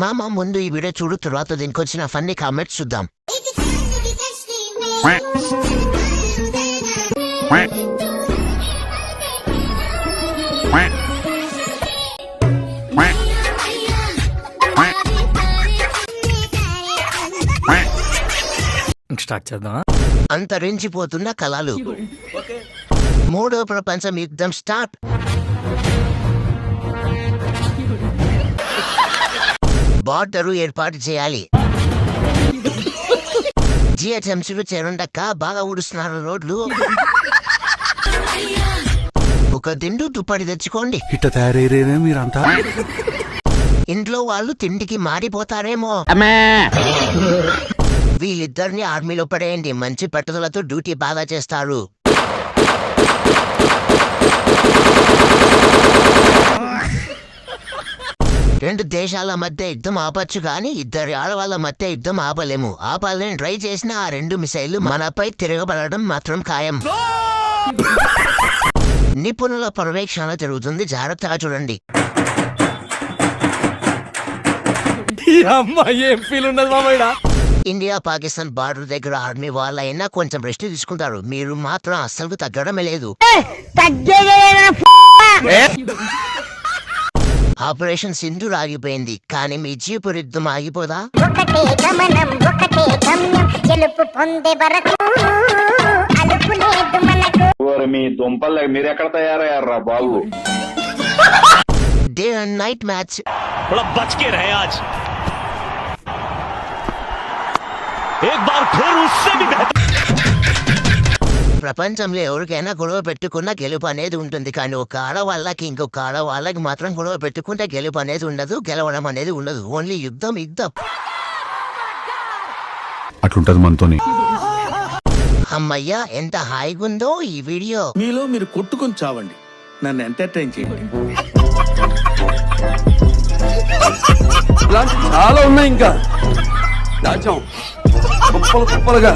మామ ముందు ఈ వీడియో చూడు, తర్వాత దీనికి వచ్చిన ఫన్నీ కామెంట్స్ చూద్దాం. స్టార్ట్ చేద్దాం. అంతరించిపోతున్న కళలు. మూడో ప్రపంచ యుద్ధం స్టార్ట్. బార్డరు ఏర్పాటు చేయాలి. జిహెచ్ఎంసీలు చేరుండక్క బాగా ఊడుస్తున్నారు రోడ్లు. ఒక దిండు దుప్పటి తెచ్చుకోండి. ఇట్ట తయారయ్యేనే మీరంతా. ఇంట్లో వాళ్ళు తిండికి మారిపోతారేమో. వీళ్ళిద్దరిని ఆర్మీలో పడేయండి, మంచి పట్టుదలతో డ్యూటీ బాగా చేస్తారు. రెండు దేశాల మధ్య యుద్ధం ఆపచ్చు కానీ ఇద్దరి ఆడవాళ్ళ మధ్య యుద్ధం ఆపలేము. ఆపాలని ట్రై చేసిన ఆ రెండు మిసైళ్లు మనపై తిరగబడడం మాత్రం ఖాయం. నిపుణుల పర్యవేక్షణ జరుగుతుంది, జాగ్రత్తగా చూడండి. ఇండియా పాకిస్తాన్ బార్డర్ దగ్గర ఆర్మీ వాళ్ళైనా కొంచెం రెస్ట్ తీసుకుంటారు, మీరు మాత్రం అస్సలు తగ్గడమే లేదు. ఆపరేషన్ సింధూర్ ఆగిపోయింది, కానీ మీ జీపు యుద్ధం ఆగిపోదా? మీ దుంపల్ మీరెక్కడ తయారయ్యారా బాబు? Day and night match. ప్రపంచంలో ఎవరికైనా గొడవ పెట్టుకున్న గెలుపు అనేది ఉంటుంది, కానీ ఒక ఆడవాళ్ళకి ఇంకొక ఆడవాళ్ళకి మాత్రం గొడవ పెట్టుకుంటే గెలుపు అనేది ఉండదు, గెలవడం అనేది ఉండదు. ఓన్లీ యుద్ధం యుద్ధం. అట్లుంటది మనతోని. అమ్మయ్యా, ఎంత హాయిగుందో ఈ వీడియో. మీలో మీరు కొట్టుకొని చావండి, నన్ను ఎంటర్టైన్ చేయండి. చాలా ఉన్నాయి ఇంకా దాచాం కుప్పలుగా.